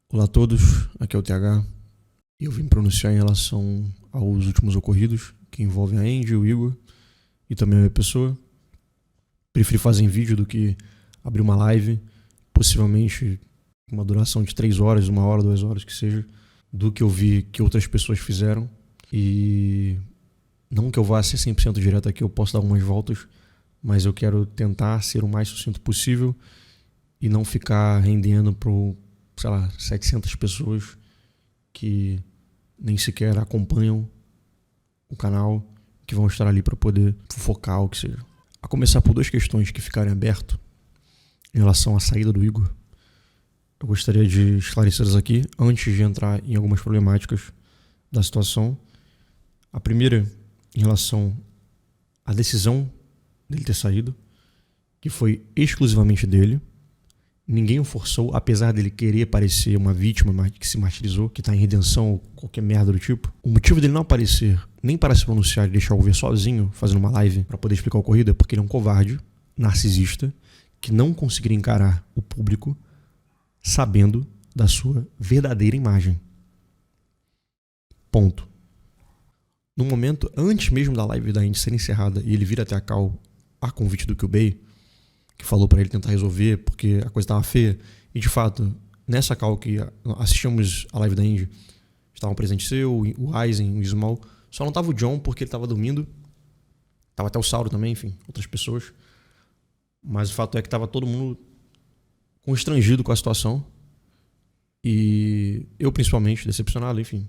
Olá a todos, aqui é o TH e eu vim pronunciar em relação aos últimos ocorridos que envolvem a Andy, o Igor e também a minha pessoa. Preferi fazer em vídeo do que abrir uma live, possivelmente uma duração de 3 horas, 1 hora, 2 horas que seja, do que eu vi que outras pessoas fizeram. E não que eu vá ser 100% direto aqui, eu posso dar algumas voltas, mas eu quero tentar ser o mais sucinto possível e não ficar rendendo pro 700 pessoas que nem sequer acompanham o canal, que vão estar ali para poder focar o que seja. A começar por 2 questões que ficarem abertas em relação à saída do Igor. Eu gostaria de esclarecê-las aqui antes de entrar em algumas problemáticas da situação. A primeira, em relação à decisão dele ter saído, que foi exclusivamente dele. Ninguém o forçou, apesar dele querer parecer uma vítima que se martirizou, que está em redenção ou qualquer merda do tipo. O motivo dele não aparecer, nem para se pronunciar e deixar o ver sozinho, fazendo uma live para poder explicar o ocorrido, é porque ele é um covarde, narcisista, que não conseguiria encarar o público sabendo da sua verdadeira imagem. Ponto. No momento, antes mesmo da live da Andy ser encerrada e ele vir até a call a convite do QBay, que falou para ele tentar resolver porque a coisa estava feia, e de fato, nessa call que assistimos a live da Andy, estavam presentes eu, o Aizen, o Small, só não estava o John porque ele estava dormindo, estava até o Sauro também, enfim, outras pessoas, mas o fato é que estava todo mundo constrangido com a situação, e eu principalmente, decepcionado, enfim.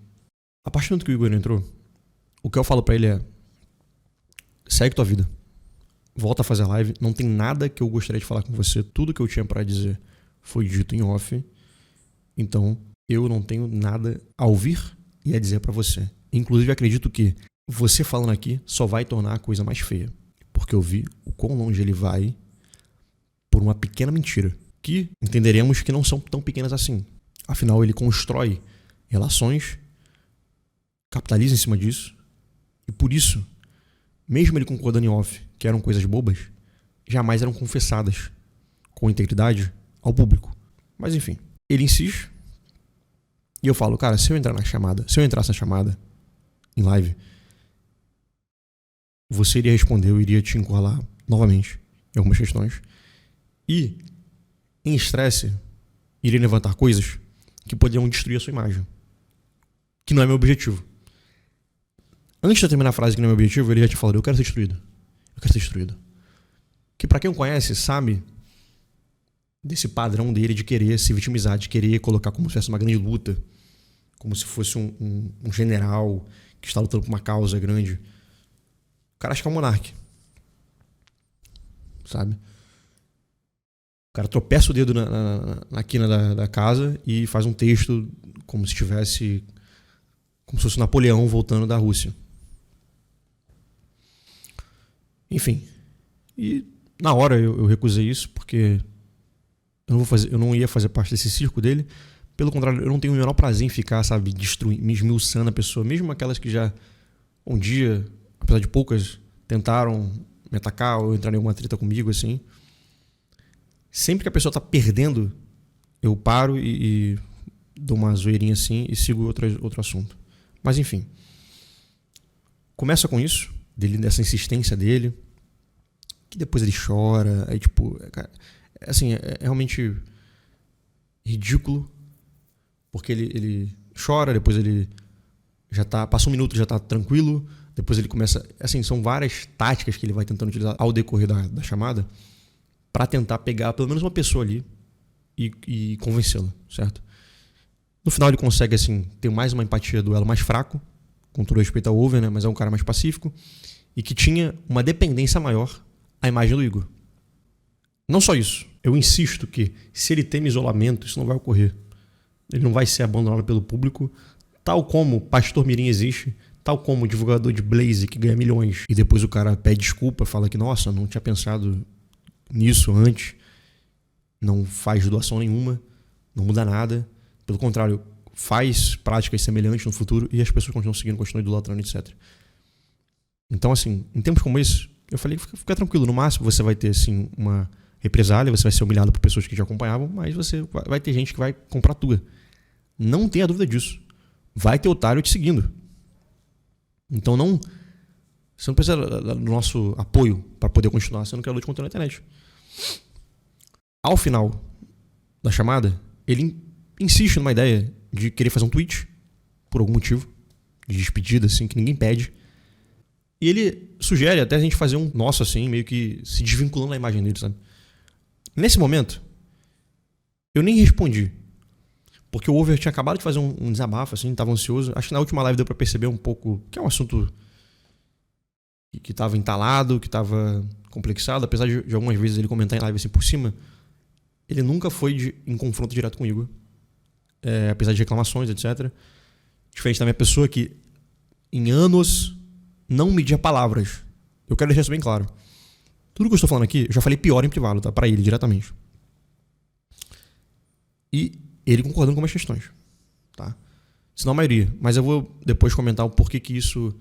A partir do momento que o Igor entrou, o que eu falo para ele é: segue tua vida. Volta a fazer a live, não tem nada que eu gostaria de falar com você, tudo que eu tinha pra dizer foi dito em off, então eu não tenho nada a ouvir e a dizer pra você. Inclusive acredito que você falando aqui só vai tornar a coisa mais feia, porque eu vi o quão longe ele vai por uma pequena mentira, que entenderemos que não são tão pequenas assim. Afinal, ele constrói relações, capitaliza em cima disso, e por isso, mesmo ele concordando em off que eram coisas bobas, jamais eram confessadas com integridade ao público. Mas enfim, ele insiste e eu falo: cara, se eu entrasse na chamada em live, você iria responder, eu iria te encurralar novamente em algumas questões e, em estresse, iria levantar coisas que poderiam destruir a sua imagem, que não é meu objetivo. Antes de eu terminar a frase que não é meu objetivo, ele já tinha falado: eu quero ser destruído. Eu quero ser destruído. Que pra quem o conhece, sabe desse padrão dele de querer se vitimizar, de querer colocar como se fosse uma grande luta, como se fosse um general que está lutando por uma causa grande. O cara acha que é um monarca, sabe? O cara tropeça o dedo na quina da casa e faz um texto como se fosse Napoleão voltando da Rússia. Enfim, e na hora eu recusei isso porque eu não ia fazer parte desse circo dele. Pelo contrário, eu não tenho o menor prazer em ficar, sabe, me esmiuçando a pessoa, mesmo aquelas que já um dia, apesar de poucas, tentaram me atacar ou entrar em alguma treta comigo, assim. Sempre que a pessoa tá perdendo, eu paro e dou uma zoeirinha assim e sigo outro assunto. Mas enfim, começa com isso, dessa insistência dele, que depois ele chora, aí tipo, assim, é realmente ridículo, porque ele chora, depois ele passa um minuto, já tá tranquilo, depois ele começa, assim, são várias táticas que ele vai tentando utilizar ao decorrer da chamada para tentar pegar pelo menos uma pessoa ali e convencê-la, certo? No final ele consegue, assim, ter mais uma empatia do elo mais fraco, com todo respeito ao Over, né? Mas é um cara mais pacífico e que tinha uma dependência maior à imagem do Igor. Não só isso, eu insisto que se ele teme isolamento, isso não vai ocorrer. Ele não vai ser abandonado pelo público, tal como Pastor Mirim existe, tal como o divulgador de Blaze que ganha milhões e depois o cara pede desculpa, fala que nossa, não tinha pensado nisso antes, não faz doação nenhuma, não muda nada, pelo contrário, faz práticas semelhantes no futuro e as pessoas continuam seguindo, continuam idolatrando, etc. Então, assim, em tempos como esse, eu falei: fica tranquilo, no máximo você vai ter, assim, uma represália, você vai ser humilhado por pessoas que te acompanhavam, mas você vai ter gente que vai comprar tua. Não tenha dúvida disso. Vai ter otário te seguindo. Então você não precisa do nosso apoio para poder continuar sendo criador de conteúdo na internet. Ao final da chamada, ele insiste numa ideia de querer fazer um tweet, por algum motivo, de despedida, assim, que ninguém pede. E ele sugere até a gente fazer um nosso, assim, meio que se desvinculando da imagem dele, sabe? Nesse momento, eu nem respondi. Porque o Over tinha acabado de fazer um desabafo, assim, tava ansioso. Acho que na última live deu pra perceber um pouco que é um assunto que tava entalado, que tava complexado. Apesar de algumas vezes ele comentar em live assim por cima, ele nunca foi em confronto direto com o Igor. Apesar de reclamações, etc. Diferente da minha pessoa que, em anos, não media palavras. Eu quero deixar isso bem claro. Tudo que eu estou falando aqui, eu já falei pior em privado, tá? Pra ele, diretamente. E ele concordando com as questões, tá? Se não a maioria. Mas eu vou depois comentar o porquê que isso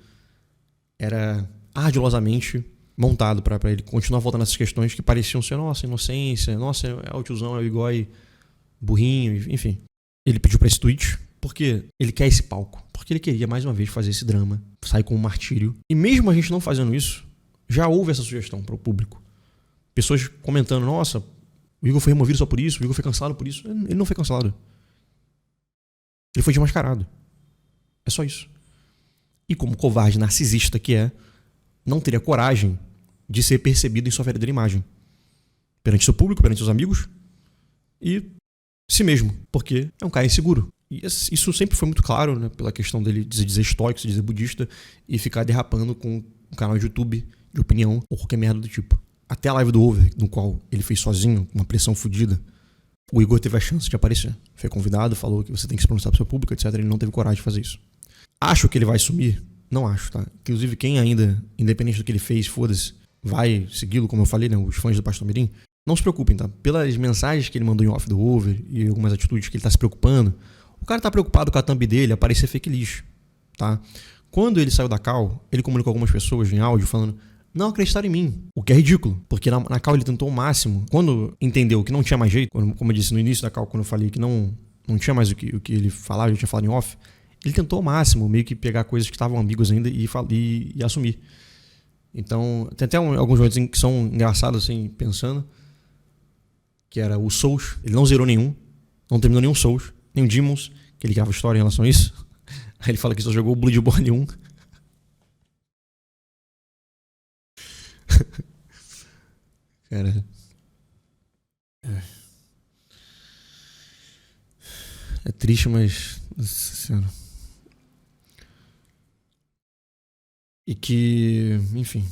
era ardilosamente montado pra ele continuar voltando nessas questões que pareciam ser, nossa, inocência, nossa, é o tiozão, é o igói, burrinho, enfim. Ele pediu pra esse tweet porque ele quer esse palco. Porque ele queria, mais uma vez, fazer esse drama, sair com um martírio. E mesmo a gente não fazendo isso, já houve essa sugestão para o público. Pessoas comentando, nossa, o Igor foi removido só por isso, o Igor foi cancelado por isso. Ele não foi cancelado. Ele foi desmascarado. É só isso. E como covarde narcisista que é, não teria coragem de ser percebido em sua verdadeira imagem. Perante seu público, perante seus amigos e si mesmo. Porque é um cara inseguro. E isso sempre foi muito claro, né, pela questão dele dizer estoico, dizer budista e ficar derrapando com um canal de YouTube de opinião ou qualquer merda do tipo. Até a live do Over, no qual ele fez sozinho, com uma pressão fodida, o Igor teve a chance de aparecer. Foi convidado, falou que você tem que se pronunciar pro seu público, etc. Ele não teve coragem de fazer isso. Acho que ele vai sumir? Não acho, tá? Inclusive, quem ainda, independente do que ele fez, foda-se, vai segui-lo, como eu falei, né, os fãs do Pastor Mirim, não se preocupem, tá? Pelas mensagens que ele mandou em off do Over e algumas atitudes que ele tá se preocupando, o cara tá preocupado com a thumb dele aparecer fake lixo, tá? Quando ele saiu da Cal, ele comunicou com algumas pessoas em áudio falando não acreditaram em mim, o que é ridículo, porque na Cal ele tentou o máximo. Quando entendeu que não tinha mais jeito, como eu disse no início da Cal, quando eu falei que não tinha mais o que ele falava, eu tinha falado em off, ele tentou o máximo, meio que pegar coisas que estavam ambíguas ainda e assumir. Então, tem até alguns momentos que são engraçados, assim, pensando, que era o Souls, ele não zerou nenhum, não terminou nenhum Souls, nem o Demons, que ele grava história em relação a isso. Aí ele fala que só jogou o Bloodborne 1. Cara. É triste, mas. Nossa Senhora. E que. Enfim.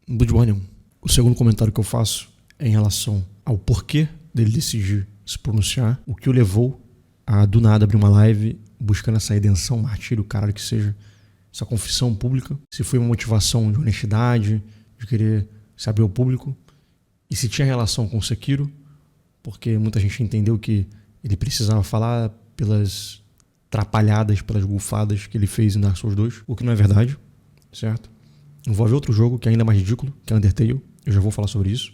Bloodborne 1. O segundo comentário que eu faço é em relação ao porquê dele decidir se pronunciar, o que o levou a do nada abrir uma live buscando essa redenção, martírio, caralho que seja, essa confissão pública, se foi uma motivação de honestidade, de querer se abrir ao público, e se tinha relação com o Sekiro, porque muita gente entendeu que ele precisava falar pelas trapalhadas, pelas golfadas que ele fez em Dark Souls 2, o que não é verdade, certo? Envolve outro jogo que é ainda mais ridículo, que é Undertale, eu já vou falar sobre isso.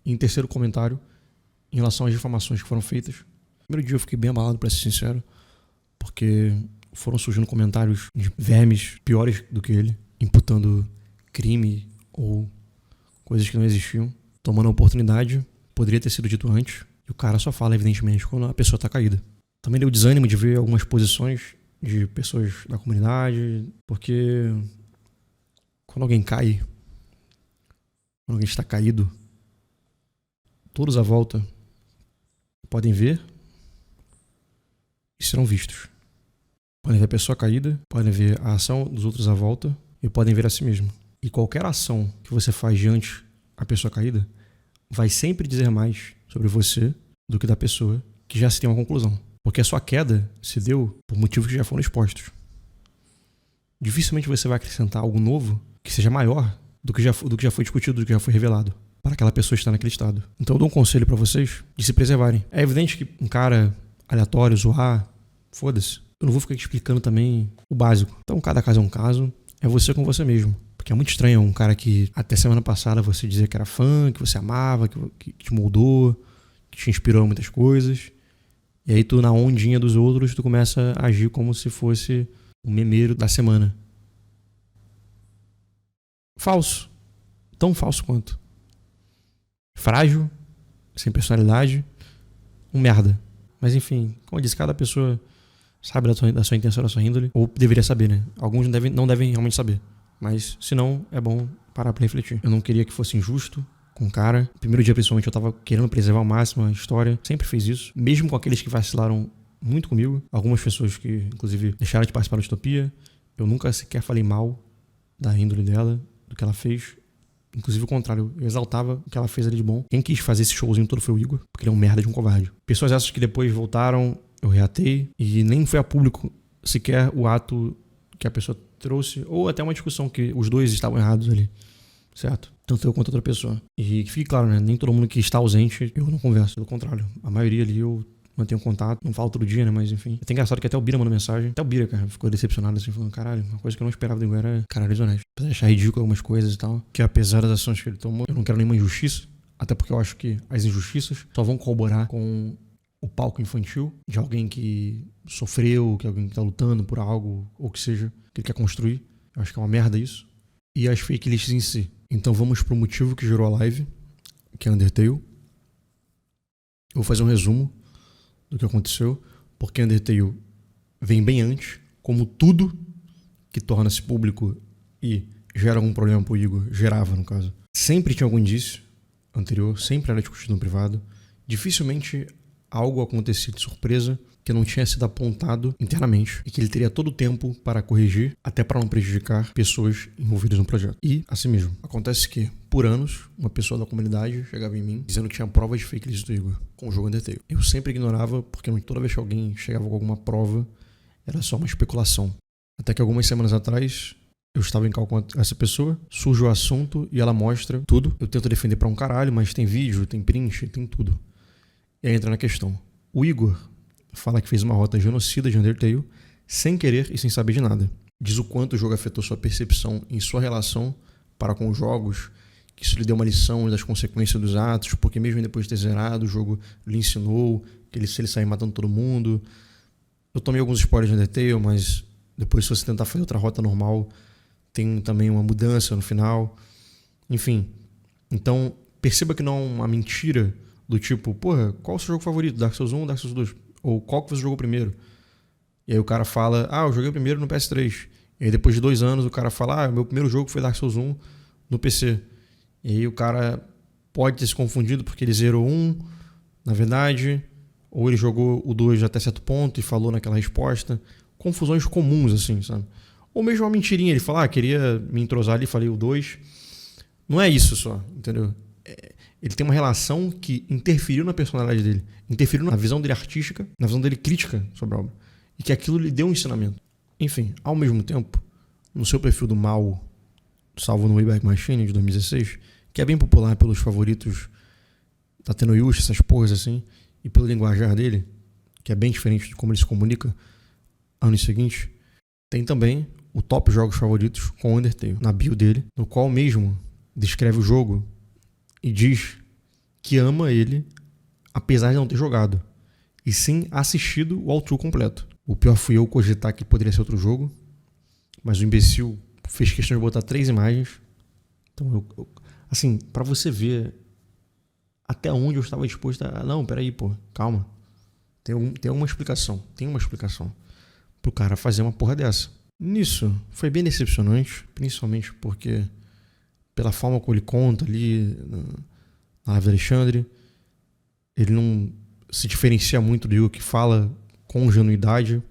E em terceiro comentário, em relação às difamações que foram feitas, no primeiro dia eu fiquei bem abalado, pra ser sincero, porque foram surgindo comentários de vermes piores do que ele, imputando crime ou coisas que não existiam, tomando a oportunidade, poderia ter sido dito antes, e o cara só fala, evidentemente, quando a pessoa está caída. Também deu desânimo de ver algumas posições de pessoas da comunidade, porque quando alguém cai, quando alguém está caído, todos à volta podem ver e serão vistos. Podem ver a pessoa caída, podem ver a ação dos outros à volta e podem ver a si mesmo. E qualquer ação que você faz diante da pessoa caída vai sempre dizer mais sobre você do que da pessoa que já se tem uma conclusão. Porque a sua queda se deu por motivos que já foram expostos. Dificilmente você vai acrescentar algo novo que seja maior do que já foi discutido, do que já foi revelado, para aquela pessoa estar naquele estado. Então eu dou um conselho para vocês de se preservarem. É evidente que um cara aleatório, zoar, foda-se. Eu não vou ficar explicando também o básico. Então cada caso é um caso, é você com você mesmo. Porque é muito estranho um cara que até semana passada você dizia que era fã, que você amava, que te moldou, que te inspirou em muitas coisas. E aí tu, na ondinha dos outros, tu começa a agir como se fosse o memeiro da semana. Falso. Tão falso quanto. Frágil, sem personalidade, um merda. Mas enfim, como eu disse, cada pessoa sabe da sua intenção, da sua índole, ou deveria saber, né? Alguns não devem realmente saber. Mas, se não, é bom parar pra refletir. Eu não queria que fosse injusto com o cara. No primeiro dia, principalmente, eu tava querendo preservar ao máximo a história. Sempre fiz isso. Mesmo com aqueles que vacilaram muito comigo. Algumas pessoas que, inclusive, deixaram de participar da Utopia. Eu nunca sequer falei mal da índole dela, do que ela fez. Inclusive o contrário, eu exaltava o que ela fez ali de bom. Quem quis fazer esse showzinho todo foi o Igor, porque ele é um merda de um covarde. Pessoas essas que depois voltaram, eu reatei, e nem foi a público sequer o ato que a pessoa trouxe, ou até uma discussão que os dois estavam errados ali, certo? Tanto eu quanto outra pessoa. E que fique claro, né? Nem todo mundo que está ausente, eu não converso, pelo contrário. A maioria ali eu mantenho contato, não falo todo dia, né? Mas enfim. É até engraçado que até o Bira mandou mensagem. Até o Bira, cara, ficou decepcionado assim, falando, caralho, uma coisa que eu não esperava do Igor era, caralho, desonesto. Apesar de achar ridículo algumas coisas e tal, que apesar das ações que ele tomou, eu não quero nenhuma injustiça, até porque eu acho que as injustiças só vão corroborar com o palco infantil de alguém que sofreu, que alguém que tá lutando por algo, ou que seja, que ele quer construir. Eu acho que é uma merda isso. E as fake lists em si. Então vamos pro motivo que gerou a live, que é Undertale. Eu vou fazer um resumo do que aconteceu, porque Undertale vem bem antes, como tudo que torna-se público e gera algum problema pro Igor, gerava no caso. Sempre tinha algum indício anterior, sempre era discutido no privado. Dificilmente algo acontecia de surpresa que não tinha sido apontado internamente e que ele teria todo o tempo para corrigir, até para não prejudicar pessoas envolvidas no projeto. E, assim mesmo, acontece que, por anos, uma pessoa da comunidade chegava em mim dizendo que tinha provas de fake news do Igor com o jogo Undertale. Eu sempre ignorava, porque toda vez que alguém chegava com alguma prova, era só uma especulação. Até que algumas semanas atrás, eu estava em call com essa pessoa, surge o assunto e ela mostra tudo. Eu tento defender pra um caralho, mas tem vídeo, tem print, tem tudo. E aí entra na questão. O Igor fala que fez uma rota genocida de Undertale sem querer e sem saber de nada. Diz o quanto o jogo afetou sua percepção em sua relação para com os jogos, que isso lhe deu uma lição das consequências dos atos, porque mesmo depois de ter zerado, o jogo lhe ensinou que se ele sair matando todo mundo. Eu tomei alguns spoilers de Undertale, mas depois, se você tentar fazer outra rota normal, tem também uma mudança no final. Enfim, então perceba que não é uma mentira do tipo, porra, qual o seu jogo favorito? Dark Souls 1 ou Dark Souls 2? Ou qual que você jogou primeiro? E aí o cara fala, eu joguei primeiro no PS3. E aí depois de 2 anos o cara fala, meu primeiro jogo foi Dark Souls 1 no PC. E aí o cara pode ter se confundido porque ele zerou um, na verdade, ou ele jogou o 2 até certo ponto e falou naquela resposta. Confusões comuns, assim, sabe? Ou mesmo uma mentirinha, ele fala, queria me entrosar ali, falei o 2. Não é isso só, entendeu? Ele tem uma relação que interferiu na personalidade dele, interferiu na visão dele artística, na visão dele crítica sobre a obra, e que aquilo lhe deu um ensinamento. Enfim, ao mesmo tempo, no seu perfil do mal, salvo no Wayback Machine de 2016, que é bem popular pelos favoritos da Tenoyushi, essas porras assim, e pelo linguajar dele, que é bem diferente de como ele se comunica anos seguintes, tem também o top jogos favoritos com Undertale, na bio dele, no qual mesmo descreve o jogo e diz que ama ele, apesar de não ter jogado, e sim assistido o walkthrough completo. O pior fui eu cogitar que poderia ser outro jogo, mas o imbecil fez questão de botar 3 imagens. Então, assim, pra você ver até onde eu estava disposto a... Não, peraí, pô, calma. Tem uma explicação pro cara fazer uma porra dessa. Nisso, foi bem decepcionante, principalmente porque pela forma como ele conta ali na live do Alexandre, ele não se diferencia muito do Igor que fala com genuidade,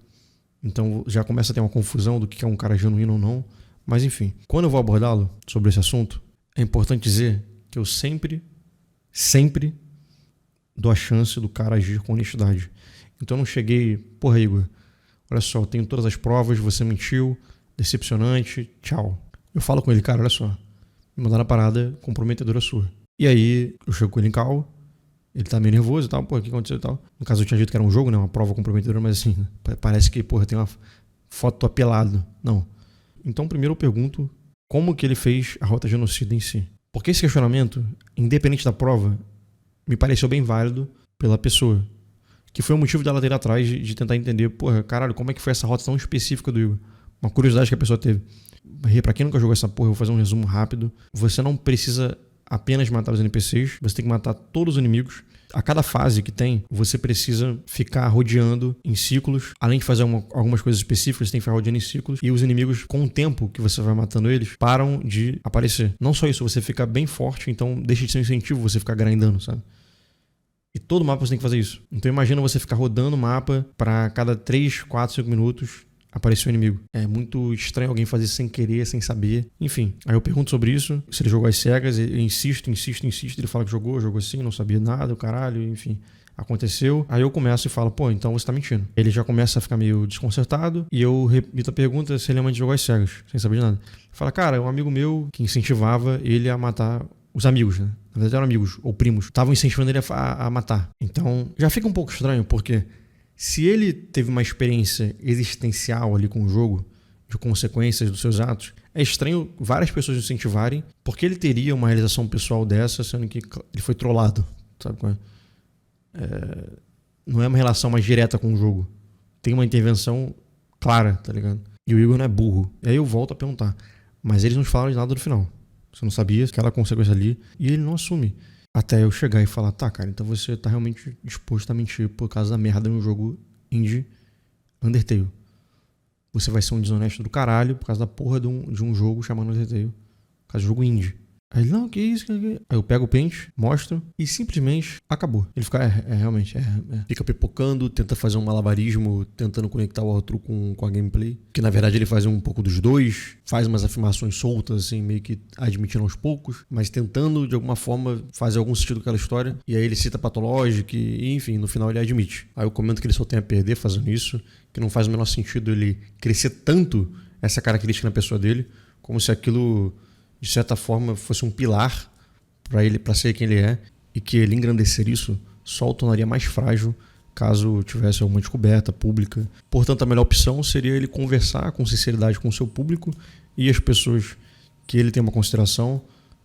então já começa a ter uma confusão do que é um cara genuíno ou não. Mas enfim, quando eu vou abordá-lo sobre esse assunto, é importante dizer que eu sempre dou a chance do cara agir com honestidade. Então eu não cheguei, porra Igor, olha só, eu tenho todas as provas, você mentiu, decepcionante, tchau. Eu falo com ele, cara, olha só, me mandaram a parada comprometedora sua. E aí eu chego com ele em call, ele tá meio nervoso e tal, pô, o que aconteceu e tal. No caso eu tinha dito que era um jogo, né, uma prova comprometedora, mas assim, parece que, porra, tem uma foto apelado. Não. Então primeiro eu pergunto como que ele fez a rota genocida em si. Porque esse questionamento, independente da prova, me pareceu bem válido pela pessoa. Que foi o motivo dela ter atrás de tentar entender, porra, caralho, como é que foi essa rota tão específica do Igor? Uma curiosidade que a pessoa teve. Pra quem nunca jogou essa porra, eu vou fazer um resumo rápido. Você não precisa apenas matar os NPCs, você tem que matar todos os inimigos. A cada fase que tem, você precisa ficar rodeando em ciclos. Além de fazer algumas coisas específicas, você tem que ficar rodeando em ciclos. E os inimigos, com o tempo que você vai matando eles, param de aparecer. Não só isso, você fica bem forte, então deixa de ser um incentivo você ficar grindando, sabe? E todo mapa você tem que fazer isso. Então imagina você ficar rodando o mapa pra cada 3, 4, 5 minutos aparecer um inimigo. É muito estranho alguém fazer sem querer, sem saber. Enfim, aí eu pergunto sobre isso, se ele jogou às cegas, eu insisto. Ele fala que jogou assim, não sabia nada, o caralho, enfim. Aconteceu. Aí eu começo e falo, pô, então você tá mentindo. Ele já começa a ficar meio desconcertado e eu repito a pergunta se ele realmente jogou às cegas, sem saber de nada. Fala, cara, é um amigo meu que incentivava ele a matar os amigos, né? Na verdade eram amigos ou primos. Estavam incentivando ele a matar. Então já fica um pouco estranho, porque se ele teve uma experiência existencial ali com o jogo, de consequências dos seus atos, é estranho várias pessoas incentivarem, porque ele teria uma realização pessoal dessa, sendo que ele foi trollado, sabe qual é? Não é uma relação mais direta com o jogo. Tem uma intervenção clara, tá ligado? E o Igor não é burro. E aí eu volto a perguntar, mas eles não falaram de nada no final. Você não sabia aquela consequência ali, e ele não assume. Até eu chegar e falar, tá, cara, então você tá realmente disposto a mentir por causa da merda no jogo indie Undertale. Você vai ser um desonesto do caralho por causa da porra de um jogo chamado Undertale. Por causa do jogo indie. Aí ele, não, que isso, que... Aí eu pego o pente, mostro e simplesmente acabou. Ele fica, realmente. Fica pipocando, tenta fazer um malabarismo, tentando conectar o outro com a gameplay. Que na verdade ele faz um pouco dos dois, faz umas afirmações soltas, assim, meio que admitindo aos poucos, mas tentando de alguma forma fazer algum sentido com aquela história. E aí ele cita Pathologic e enfim, no final ele admite. Aí eu comento que ele só tem a perder fazendo isso, que não faz o menor sentido ele crescer tanto essa característica na pessoa dele, como se aquilo, de certa forma, fosse um pilar para ele, para ser quem ele é, e que ele engrandecer isso só o tornaria mais frágil caso tivesse alguma descoberta pública. Portanto, a melhor opção seria ele conversar com sinceridade com o seu público e as pessoas que ele tem uma consideração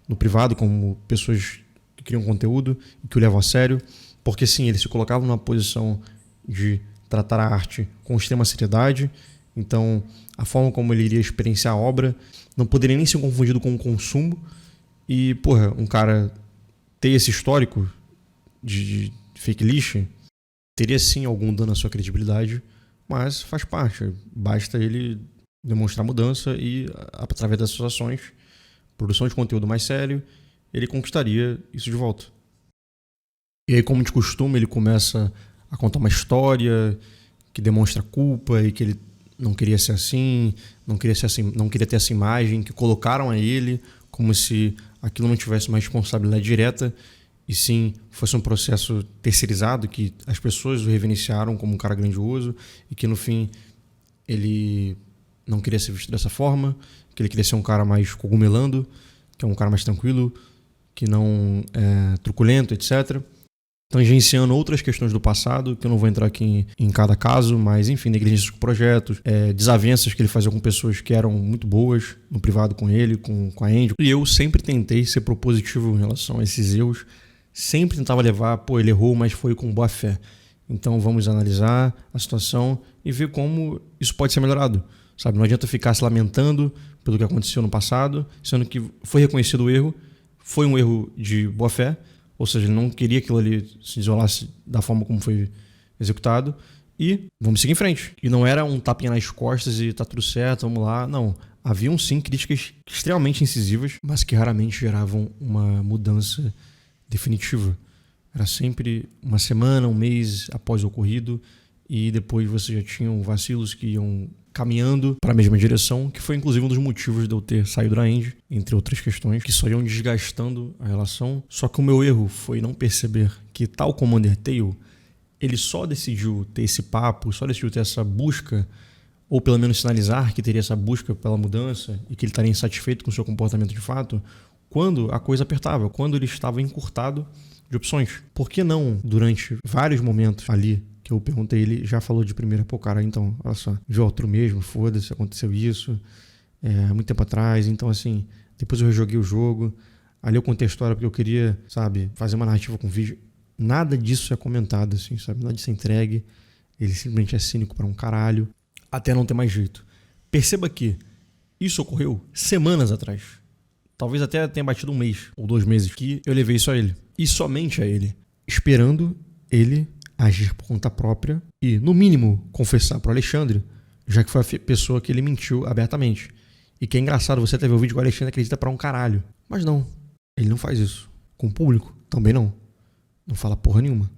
no privado, como pessoas que criam conteúdo e que o levam a sério, porque sim, ele se colocava numa posição de tratar a arte com extrema seriedade, então a forma como ele iria experienciar a obra não poderia nem ser confundido com o consumo. E, porra, um cara ter esse histórico de fake list teria sim algum dano à sua credibilidade, mas faz parte. Basta ele demonstrar mudança e, através das suas ações, produção de conteúdo mais sério, ele conquistaria isso de volta. E aí, como de costume, ele começa a contar uma história que demonstra culpa e que ele não queria ser assim, não queria ter essa imagem, que colocaram a ele como se aquilo não tivesse uma responsabilidade direta, e sim fosse um processo terceirizado, que as pessoas o reverenciaram como um cara grandioso e que no fim ele não queria ser visto dessa forma, que ele queria ser um cara mais cogumelando, que é um cara mais tranquilo, que não é truculento, etc. Tangenciando outras questões do passado, que eu não vou entrar aqui em cada caso, mas enfim, negligências com projetos, desavenças que ele fazia com pessoas que eram muito boas no privado com ele, com a Andy. E eu sempre tentei ser propositivo em relação a esses erros, sempre tentava levar, pô, ele errou, mas foi com boa fé. Então vamos analisar a situação e ver como isso pode ser melhorado. Sabe? Não adianta ficar se lamentando pelo que aconteceu no passado, sendo que foi reconhecido o erro, foi um erro de boa fé, ou seja, ele não queria que aquilo ali se isolasse da forma como foi executado, e vamos seguir em frente. E não era um tapinha nas costas e tá tudo certo, vamos lá, não. Haviam sim críticas extremamente incisivas, mas que raramente geravam uma mudança definitiva. Era sempre uma semana, um mês após o ocorrido, e depois você já tinha vacilos que iam caminhando para a mesma direção, que foi inclusive um dos motivos de eu ter saído da Andy, entre outras questões, que só iam desgastando a relação. Só que o meu erro foi não perceber que, tal como Undertale, ele só decidiu ter esse papo, só decidiu ter essa busca, ou pelo menos sinalizar que teria essa busca pela mudança e que ele estaria insatisfeito com o seu comportamento de fato, quando a coisa apertava, quando ele estava encurtado de opções. Por que não, durante vários momentos ali, que eu perguntei, ele já falou de primeira, pô, cara, então, olha só, viu outro mesmo, foda-se, aconteceu isso, há muito tempo atrás, então, assim, depois eu rejoguei o jogo, ali eu contei a história porque eu queria, sabe, fazer uma narrativa com vídeo. Nada disso é comentado, assim, sabe? Nada disso é entregue. Ele simplesmente é cínico para um caralho, até não ter mais jeito. Perceba que isso ocorreu semanas atrás. Talvez até tenha batido 1 mês ou 2 meses que eu levei isso a ele. E somente a ele. Esperando ele agir por conta própria e, no mínimo, confessar pro Alexandre, já que foi a pessoa que ele mentiu abertamente. E que é engraçado você até ver o vídeo que o Alexandre acredita pra um caralho. Mas não, ele não faz isso. Com o público, também não. Não fala porra nenhuma.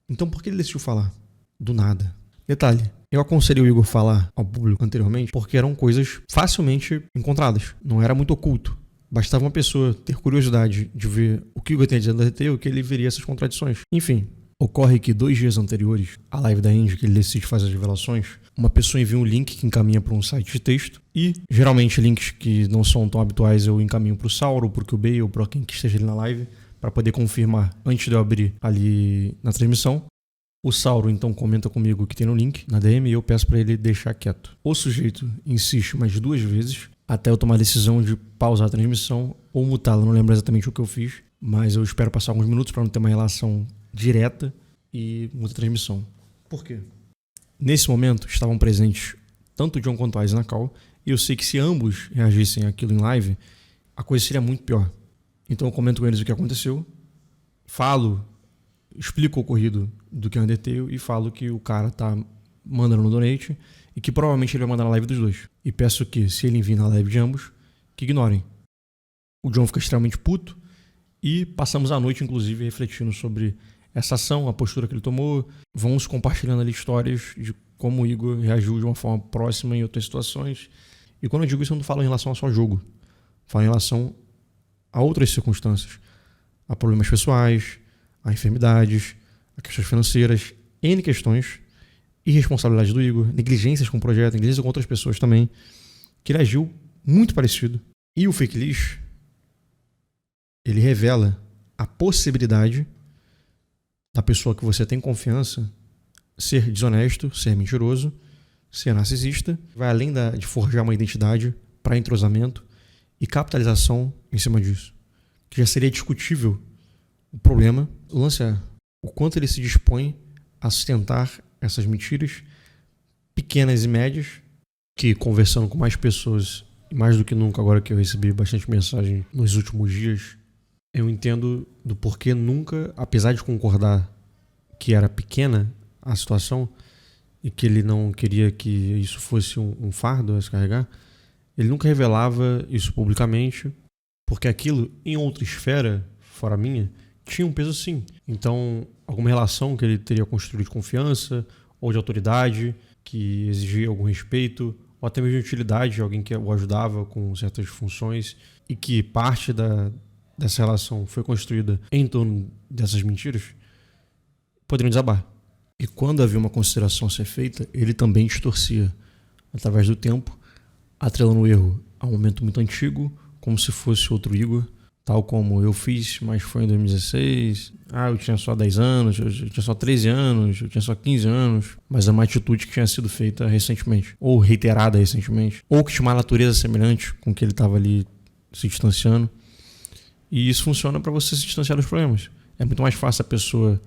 Então por que ele decidiu falar? Do nada. Detalhe, eu aconselhei o Igor falar ao público anteriormente porque eram coisas facilmente encontradas. Não era muito oculto. Bastava uma pessoa ter curiosidade de ver o que o Igor tem a dizer do RT e o que ele veria essas contradições. Enfim, ocorre que 2 dias anteriores à live da Andy, que ele decide fazer as revelações, uma pessoa envia um link que encaminha para um site de texto e, geralmente, links que não são tão habituais eu encaminho para o Sauro, para o QB ou para quem que esteja ali na live para poder confirmar antes de eu abrir ali na transmissão. O Sauro então comenta comigo que tem no link na DM e eu peço para ele deixar quieto. O sujeito insiste mais 2 vezes até eu tomar a decisão de pausar a transmissão ou mutá-la. Não lembro exatamente o que eu fiz, mas eu espero passar alguns minutos para não ter uma relação direta e muta a transmissão. Por quê? Nesse momento estavam presentes tanto o John quanto a Aizen na call e eu sei que se ambos reagissem àquilo em live, a coisa seria muito pior. Então eu comento com eles o que aconteceu, explico o ocorrido do que é Undertale e falo que o cara tá mandando no donate e que provavelmente ele vai mandar na live dos dois. E peço que, se ele vir na live de ambos, que ignorem. O John fica extremamente puto e passamos a noite, inclusive, refletindo sobre essa ação, a postura que ele tomou. Vamos compartilhando ali histórias de como o Igor reagiu de uma forma próxima em outras situações. E quando eu digo isso, eu não falo em relação a só jogo. Falo em relação a outras circunstâncias, a problemas pessoais, a enfermidades, a questões financeiras, N questões, irresponsabilidade do Igor, negligências com o projeto, negligências com outras pessoas também, que ele agiu muito parecido. E o Fake List, ele revela a possibilidade da pessoa que você tem confiança ser desonesto, ser mentiroso, ser narcisista, vai além de forjar uma identidade para entrosamento e capitalização em cima disso, que já seria discutível. O problema, o lance é o quanto ele se dispõe a sustentar essas mentiras pequenas e médias, que conversando com mais pessoas, e mais do que nunca agora que eu recebi bastante mensagem nos últimos dias, eu entendo do porquê nunca, apesar de concordar que era pequena a situação e que ele não queria que isso fosse um fardo a se carregar, ele nunca revelava isso publicamente, porque aquilo, em outra esfera, fora a minha, tinha um peso sim. Então, alguma relação que ele teria construído de confiança ou de autoridade, que exigia algum respeito, ou até mesmo de utilidade, alguém que o ajudava com certas funções, e que parte dessa relação foi construída em torno dessas mentiras, poderiam desabar. E quando havia uma consideração a ser feita, ele também distorcia, através do tempo, atrelando o erro a um momento muito antigo, como se fosse outro Igor, tal como eu fiz, mas foi em 2016, eu tinha só 10 anos, eu tinha só 13 anos, eu tinha só 15 anos, mas é uma atitude que tinha sido feita recentemente, ou reiterada recentemente, ou que tinha uma natureza semelhante com que ele estava ali se distanciando. E isso funciona para você se distanciar dos problemas. É muito mais fácil a pessoa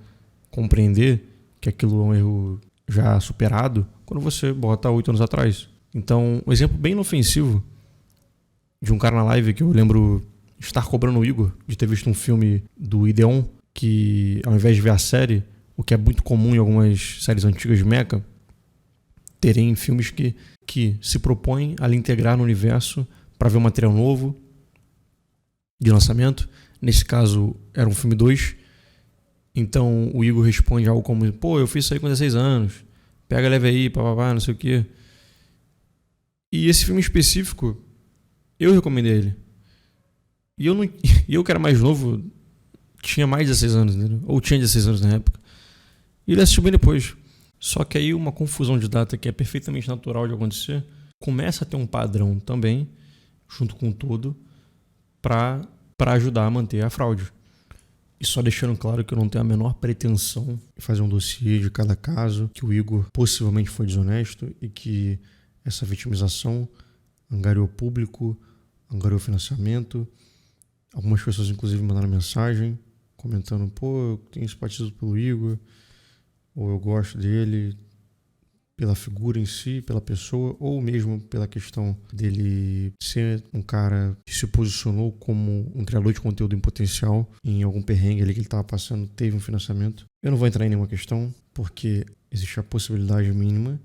compreender que aquilo é um erro já superado quando você bota 8 anos atrás. Então, um exemplo bem inofensivo de um cara na live que eu lembro estar cobrando o Igor de ter visto um filme do Ideon, que ao invés de ver a série, o que é muito comum em algumas séries antigas de mecha, terem filmes que se propõem a lhe integrar no universo para ver um material novo de lançamento. Nesse caso, era um filme 2. Então o Igor responde algo como: eu fiz isso aí com 16 anos, pega leve aí, papapá, não sei o quê. E esse filme específico, eu recomendei ele. E eu que era mais novo, tinha mais de 16 anos, entendeu? Ou tinha 16 anos na época. E ele assistiu bem depois. Só que aí uma confusão de data que é perfeitamente natural de acontecer, começa a ter um padrão também, junto com tudo, para ajudar a manter a fraude. E só deixando claro que eu não tenho a menor pretensão em fazer um dossiê de cada caso, que o Igor possivelmente foi desonesto e que essa vitimização angariou público, angariou financiamento. Algumas pessoas, inclusive, mandaram mensagem comentando, pô, eu tenho simpatizo pelo Igor, ou eu gosto dele pela figura em si, pela pessoa, ou mesmo pela questão dele ser um cara que se posicionou como um criador de conteúdo em potencial, em algum perrengue ali que ele estava passando, teve um financiamento. Eu não vou entrar em nenhuma questão, porque existe a possibilidade mínima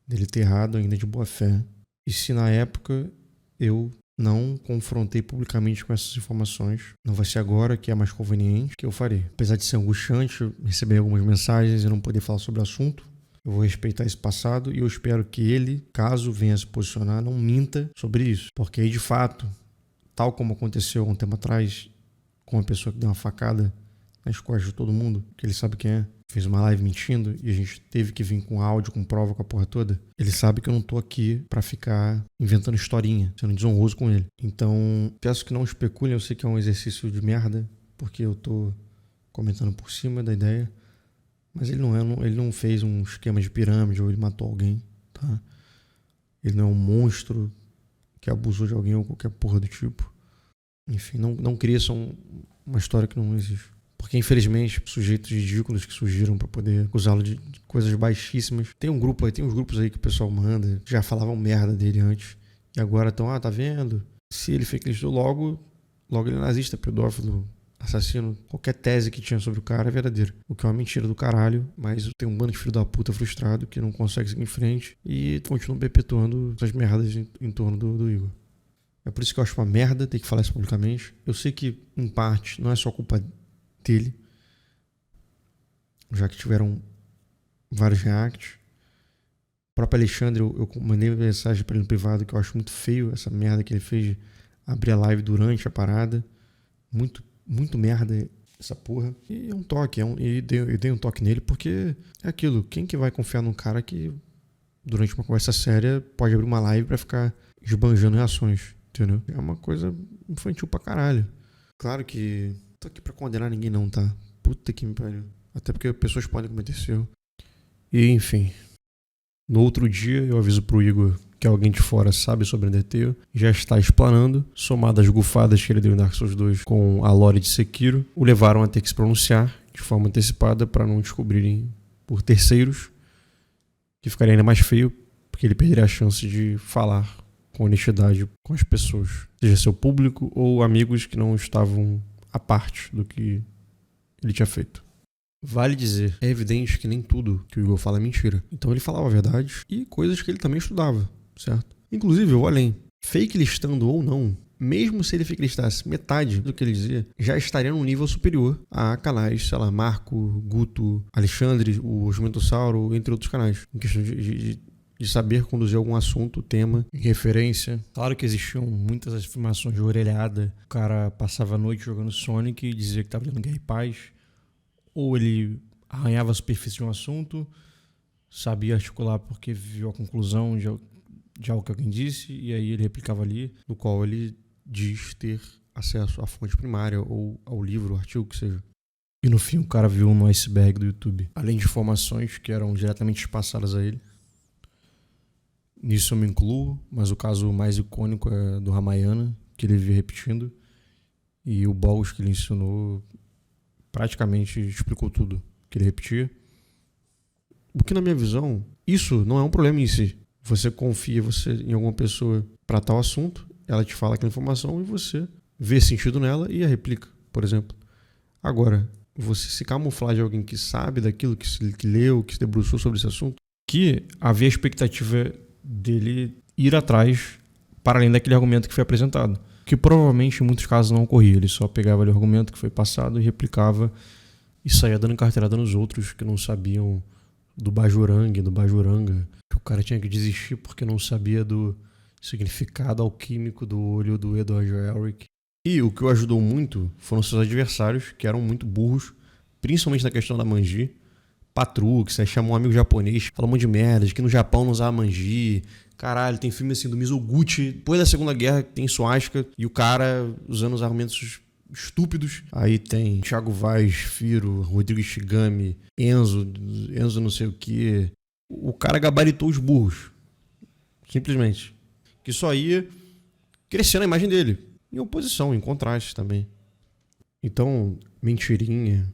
dele ter errado ainda de boa fé. E se na época eu não confrontei publicamente com essas informações, não vai ser agora que é mais conveniente que eu farei. Apesar de ser angustiante receber algumas mensagens e não poder falar sobre o assunto, eu vou respeitar esse passado e eu espero que ele, caso venha se posicionar, não minta sobre isso. Porque aí, de fato, tal como aconteceu há um tempo atrás, com uma pessoa que deu uma facada nas costas de todo mundo, que ele sabe quem é, fez uma live mentindo e a gente teve que vir com áudio, com prova, com a porra toda, ele sabe que eu não tô aqui pra ficar inventando historinha, sendo desonroso com ele. Então, peço que não especulem, eu sei que é um exercício de merda, porque eu tô comentando por cima da ideia, mas ele não fez um esquema de pirâmide ou ele matou alguém, tá? Ele não é um monstro que abusou de alguém ou qualquer porra do tipo. Enfim, não cria só uma história que não existe. Porque, infelizmente, sujeitos ridículos que surgiram pra poder acusá-lo de coisas baixíssimas. Tem uns grupos aí que o pessoal manda, já falavam merda dele antes. E agora estão, tá vendo? Se ele fake listou logo ele é nazista, pedófilo, assassino. Qualquer tese que tinha sobre o cara é verdadeira. O que é uma mentira do caralho, mas tem um bando de filho da puta frustrado que não consegue seguir em frente e continua perpetuando essas merdas em torno do Igor. É por isso que eu acho uma merda ter que falar isso publicamente. Eu sei que, em parte, não é só culpa dele, já que tiveram vários reacts. O próprio Alexandre, eu mandei uma mensagem para ele no privado que eu acho muito feio essa merda que ele fez de abrir a live durante a parada. Muito merda essa porra. E é um toque, eu dei um toque nele porque é aquilo, quem que vai confiar num cara que durante uma conversa séria pode abrir uma live pra ficar esbanjando reações, entendeu? É uma coisa infantil pra caralho. Claro que não tô aqui pra condenar ninguém não, tá? Puta que me pariu. Até porque pessoas podem cometer esse erro. E enfim, no outro dia eu aviso pro Igor que alguém de fora sabe sobre o Undertale, já está explanando, somado às gufadas que ele deu em Dark Souls 2 com a lore de Sekiro, o levaram a ter que se pronunciar de forma antecipada para não descobrirem por terceiros, que ficaria ainda mais feio, porque ele perderia a chance de falar com honestidade com as pessoas, seja seu público ou amigos que não estavam à parte do que ele tinha feito. Vale dizer, é evidente que nem tudo que o Igor fala é mentira. Então ele falava a verdade e coisas que ele também estudava, certo? Inclusive, eu vou além. Fake listando ou não, mesmo se ele fake listasse metade do que ele dizia, já estaria num nível superior a canais, sei lá, Marco, Guto, Alexandre, o Jumentossauro, entre outros canais. Em questão de saber conduzir algum assunto, tema, em referência. Claro que existiam muitas afirmações de orelhada. O cara passava a noite jogando Sonic e dizia que estava dando Guerra e Paz. Ou ele arranhava a superfície de um assunto, sabia articular porque viu a conclusão de algo que alguém disse, e aí ele replicava ali, no qual ele diz ter acesso à fonte primária, ou ao livro, ao artigo, que seja. E no fim o cara viu no iceberg do YouTube, além de informações que eram diretamente passadas a ele. Nisso eu me incluo, mas o caso mais icônico é do Ramayana, que ele vive repetindo, e o Bogus que ele ensinou praticamente explicou tudo que ele repetia. O que, na minha visão, isso não é um problema em si. Você confia em alguma pessoa para tal assunto, ela te fala aquela informação e você vê sentido nela e a replica, por exemplo. Agora, você se camuflar de alguém que sabe daquilo, que leu, que se debruçou sobre esse assunto, que havia a expectativa dele ir atrás para além daquele argumento que foi apresentado. Que provavelmente em muitos casos não ocorria. Ele só pegava ali o argumento que foi passado e replicava e saía dando carteirada nos outros que não sabiam do Bajorang, do Bajoranga. Que o cara tinha que desistir porque não sabia do significado alquímico do olho do Edward Elric. E o que o ajudou muito foram seus adversários, que eram muito burros, principalmente na questão da manji. Patrux, chamou um amigo japonês, falou um monte de merda, de que no Japão não usava manji. Caralho, tem filme assim do Mizoguchi, depois da Segunda Guerra tem Suástica, e o cara usando os argumentos estúpidos. Aí tem Thiago Vaz, Firo, Rodrigo Ishigami, Enzo não sei o que. O cara gabaritou os burros. Simplesmente. Que só ia crescendo a imagem dele. Em oposição, em contraste também. Então, mentirinha,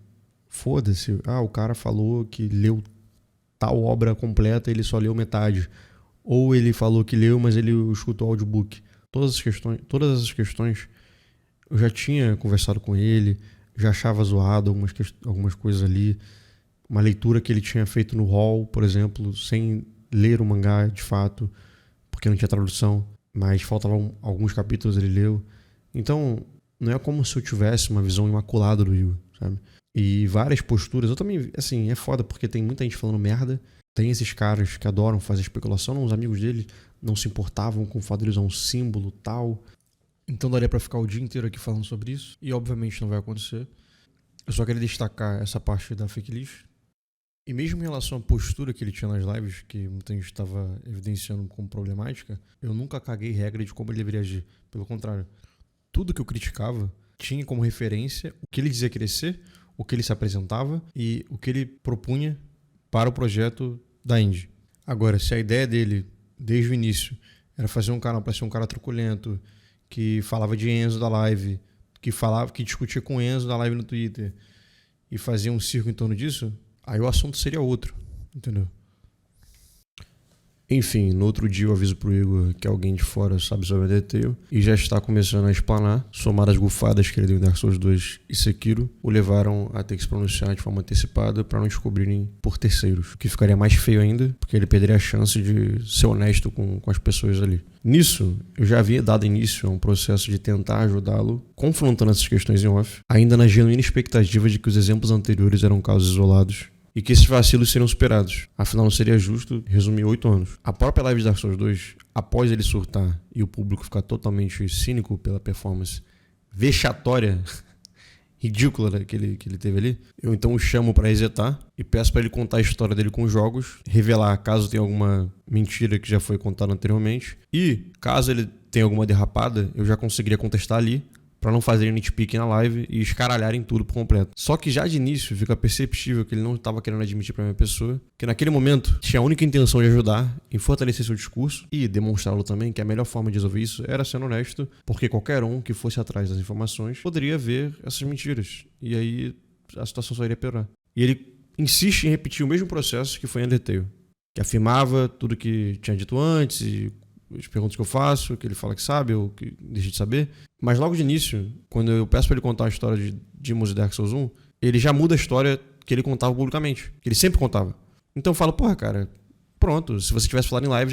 foda-se. Ah, o cara falou que leu tal obra completa e ele só leu metade. Ou ele falou que leu, mas ele escutou o audiobook. Todas essas questões eu já tinha conversado com ele, já achava zoado algumas coisas ali. Uma leitura que ele tinha feito no hall, por exemplo, sem ler o mangá de fato, porque não tinha tradução, mas faltavam alguns capítulos, ele leu. Então, não é como se eu tivesse uma visão imaculada do Igor, sabe? E várias posturas, eu também, assim, é foda porque tem muita gente falando merda, tem esses caras que adoram fazer especulação, os amigos dele não se importavam com o fato de ele usar um símbolo tal. Então daria pra ficar o dia inteiro aqui falando sobre isso, e obviamente não vai acontecer. Eu só queria destacar essa parte da fake list. E mesmo em relação à postura que ele tinha nas lives, que muita gente estava evidenciando como problemática, eu nunca caguei regra de como ele deveria agir. Pelo contrário, tudo que eu criticava tinha como referência o que ele dizia querer ser, o que ele se apresentava e o que ele propunha para o projeto da Indie. Agora, se a ideia dele, desde o início, era fazer um canal para ser um cara truculento, que falava de Enzo da live, que discutia com Enzo da live no Twitter e fazia um circo em torno disso, aí o assunto seria outro, entendeu? Enfim, no outro dia eu aviso pro Igor que alguém de fora sabe sobre a Undertale e já está começando a explanar, somar as bufadas que ele deu em Dark Souls 2 e Sekiro, o levaram a ter que se pronunciar de forma antecipada para não descobrirem por terceiros, o que ficaria mais feio ainda, porque ele perderia a chance de ser honesto com as pessoas ali. Nisso, eu já havia dado início a um processo de tentar ajudá-lo, confrontando essas questões em off, ainda na genuína expectativa de que os exemplos anteriores eram casos isolados e que esses vacilos seriam superados. Afinal, não seria justo resumir 8 anos. A própria live de Dark Souls 2, após ele surtar e o público ficar totalmente cínico pela performance vexatória, ridícula que ele teve ali, eu então o chamo para resetar e peço para ele contar a história dele com os jogos, revelar caso tenha alguma mentira que já foi contada anteriormente e, caso ele tenha alguma derrapada, eu já conseguiria contestar ali, para não fazerem nitpick na live e escaralharem tudo por completo. Só que já de início fica perceptível que ele não estava querendo admitir para minha pessoa que naquele momento tinha a única intenção de ajudar em fortalecer seu discurso e demonstrá-lo também que a melhor forma de resolver isso era sendo honesto, porque qualquer um que fosse atrás das informações poderia ver essas mentiras e aí a situação só iria piorar. E ele insiste em repetir o mesmo processo que foi em Undertale, que afirmava tudo que tinha dito antes e as perguntas que eu faço, que ele fala que sabe ou que deixa de saber. Mas logo de início, quando eu peço pra ele contar a história de Demon's e Dark Souls 1, ele já muda a história que ele contava publicamente, que ele sempre contava. Então eu falo, porra, cara, pronto, se você tivesse falado em live,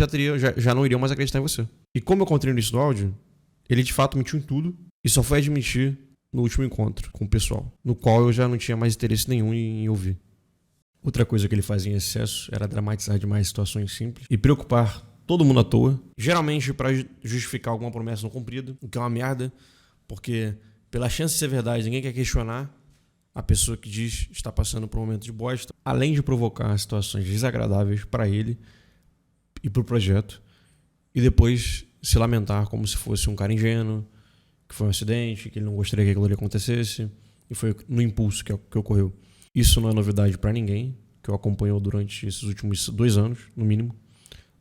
já não iriam mais acreditar em você. E como eu contei no início do áudio, ele de fato mentiu em tudo e só foi admitir no último encontro com o pessoal, no qual eu já não tinha mais interesse nenhum em ouvir. Outra coisa que ele fazia em excesso era dramatizar demais situações simples e preocupar todo mundo à toa, geralmente para justificar alguma promessa não cumprida, o que é uma merda, porque pela chance de ser verdade, ninguém quer questionar a pessoa que diz estar passando por um momento de bosta, além de provocar situações desagradáveis para ele e para o projeto, e depois se lamentar como se fosse um cara ingênuo, que foi um acidente, que ele não gostaria que aquilo ali acontecesse, e foi no impulso que ocorreu. Isso não é novidade para ninguém, que eu acompanhou durante esses últimos 2 anos, no mínimo.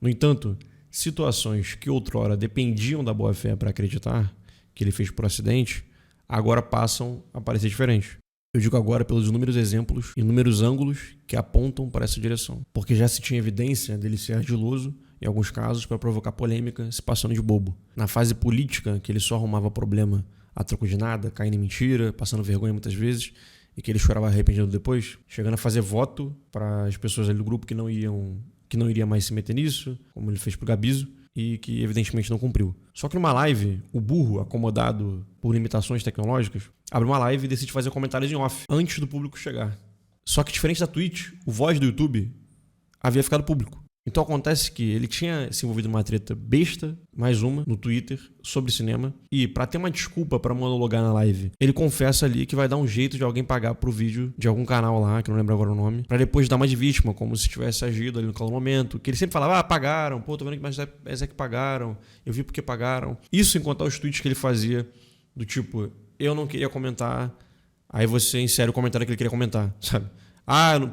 No entanto, situações que outrora dependiam da boa-fé para acreditar que ele fez por acidente, agora passam a parecer diferentes. Eu digo agora pelos inúmeros exemplos e inúmeros ângulos que apontam para essa direção, porque já se tinha evidência dele ser ardiloso, em alguns casos, para provocar polêmica, se passando de bobo. Na fase política, que ele só arrumava problema a troco de nada, caindo em mentira, passando vergonha muitas vezes, e que ele chorava arrependido depois, chegando a fazer voto para as pessoas ali do grupo que não iria mais se meter nisso, como ele fez pro Gabizo, e que evidentemente não cumpriu. Só que numa live, o burro, acomodado por limitações tecnológicas, abre uma live e decide fazer comentários em off, antes do público chegar. Só que diferente da Twitch, o voz do YouTube havia ficado público. Então acontece que ele tinha se envolvido numa treta besta, mais uma, no Twitter, sobre cinema. E pra ter uma desculpa pra monologar na live, ele confessa ali que vai dar um jeito de alguém pagar pro vídeo de algum canal lá, que eu não lembro agora o nome, pra depois dar uma de vítima, como se tivesse agido ali no momento. Que ele sempre falava, pagaram, tô vendo que mais é que pagaram, eu vi porque pagaram. Isso sem contar os tweets que ele fazia, do tipo, eu não queria comentar, aí você insere o comentário que ele queria comentar, sabe?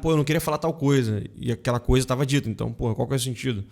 Eu não queria falar tal coisa. E aquela coisa estava dita. Então, qual que é o sentido?